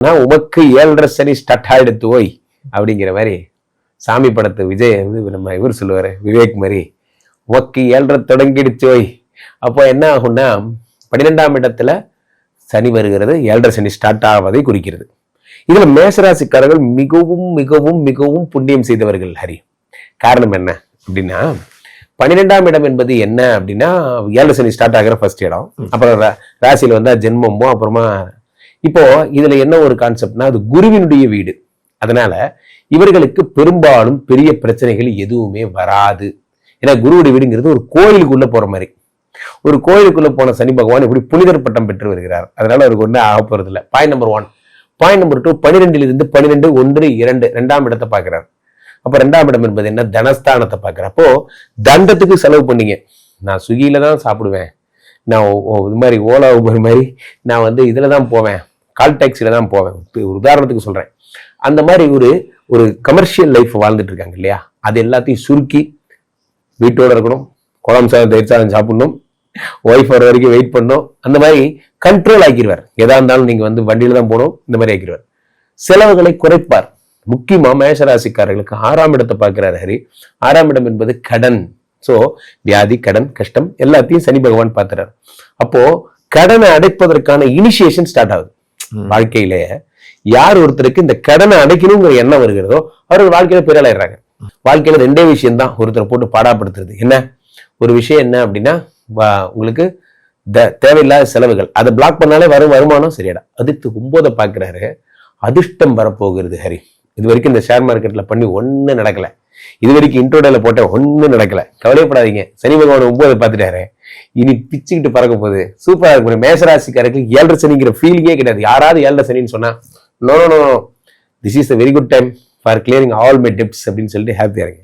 உமக்கு 7.5 சனி ஸ்டார்ட் ஆயிடுத்து ஓய் அப்படிங்கிற மாதிரி சாமி படத்தை விஜய் வந்து நம்ம இவர் சொல்லுவாரு விவேக் மாதிரி உமக்கு 7.5 தொடங்கிடுச்சு ஓய். அப்போ என்ன ஆகும்னா 12ஆம் இடத்துல சனி வருகிறது, 7.5 சனி ஸ்டார்ட் ஆவதை குறிக்கிறது. இதுல மேசராசிக்காரர்கள் மிகவும் மிகவும் மிகவும் புண்ணியம் செய்தவர்கள் ஹரி. காரணம் என்ன அப்படின்னா 12ஆம் இடம் என்பது என்ன அப்படின்னா 7 சனி ஸ்டார்ட் ஆகிற ஃபர்ஸ்ட் இடம். அப்புறம் ராசியில வந்தா ஜென்மமோ, அப்புறமா இப்போ இதுல என்ன ஒரு கான்செப்ட்னா அது குருவினுடைய வீடு. அதனால இவர்களுக்கு பெரும்பாலும் பெரிய பிரச்சனைகள் எதுவுமே வராது. ஏன்னா குருவுடைய வீடுங்கிறது ஒரு கோயிலுக்குள்ள போற மாதிரி. ஒரு கோயிலுக்குள்ள போன சனி பகவான் இப்படி புனிதர் பட்டம் பெற்று வருகிறார். அதனால அவருக்கு ஒன்றும் ஆக போறது இல்லை. Point number 1. பாயிண்ட் நம்பர் 2, 12 12 1 2 2ஆம் இடத்தை பார்க்கிறார். அப்ப 2ஆம் இடம் என்பது என்ன? தனஸ்தானத்தை பார்க்கிறார். அப்போ தண்டத்துக்கு செலவு பண்ணீங்க. நான் ஸ்விக்கியில தான் சாப்பிடுவேன், நான் இது மாதிரி ஓலா ஊபர் மாதிரி நான் வந்து இதுல தான் போவேன், கால் டாக்ஸில தான் போவேன், ஒரு உதாரணத்துக்கு சொல்றேன். அந்த மாதிரி ஒரு கமர்ஷியல் லைஃப் வாழ்ந்துட்டு இருக்காங்க இல்லையா, அது எல்லாத்தையும் சுருக்கி வீட்டோட இருக்கணும், குழம்பு சாதம் தயிர் சாதம் சாப்பிடணும், ஒய்ஃப் வர வரைக்கும் வெயிட் பண்ணணும், அந்த மாதிரி கண்ட்ரோல் ஆக்கிடுவார். எதா இருந்தாலும் நீங்க வந்து வண்டியில தான் போகணும், இந்த மாதிரி ஆக்கிடுவார். செலவுகளை குறைப்பார். முக்கியமா மேஷராசிக்காரர்களுக்கு 6ஆம் இடத்தை பார்க்கிறார் ஹரி. 6ஆம் இடம் என்பது கடன். சோ வியாதி, கடன், கஷ்டம் எல்லாத்தையும் சனி பகவான் பார்த்துறாரு. அப்போ கடனை அடைப்பதற்கான இனிஷியேஷன் ஸ்டார்ட் ஆகுது. வாழ்க்கையிலேயே யார் ஒருத்தருக்கு இந்த கடனை அடைக்கணுங்கிற எண்ணம் வருகிறதோ அவர்கள் வாழ்க்கையில பெரியாளாயிடுறாங்க. வாழ்க்கையில 2 விஷயம் தான் ஒருத்தரை போட்டு பாடாப்படுத்துறது. என்ன ஒரு விஷயம் என்ன அப்படின்னா உங்களுக்கு தேவையில்லாத செலவுகள், அதை பிளாக் பண்ணாலே வரும் வருமானம் சரியாடா. அதுக்கு 9 பார்க்கிறாரு. அதிர்ஷ்டம் வரப்போகிறது ஹரி. இது வரைக்கும் இந்த ஷேர் மார்க்கெட்ல பண்ணி ஒன்னும் நடக்கல, இது வரைக்கும் இன்ட்ரோடேல போட்ட ஒன்னும் நடக்கல, கவலைப்படாதீங்க. சனி பகவான் 9 பார்த்துட்டாரு, இனி பிச்சுக்கிட்டு பறக்க போகுது. சூப்பரா இருக்கும். மேசராசிக்காரருக்கு 7.5 சனிங்கிற ஃபீலிங்கே கிடையாது. யாராவது 7.5 சனின்னு சொன்னா no no no, this is a very good time for clearing all my debts அப்படின்னு சொல்லிட்டு ஹாப்பியா இருங்க.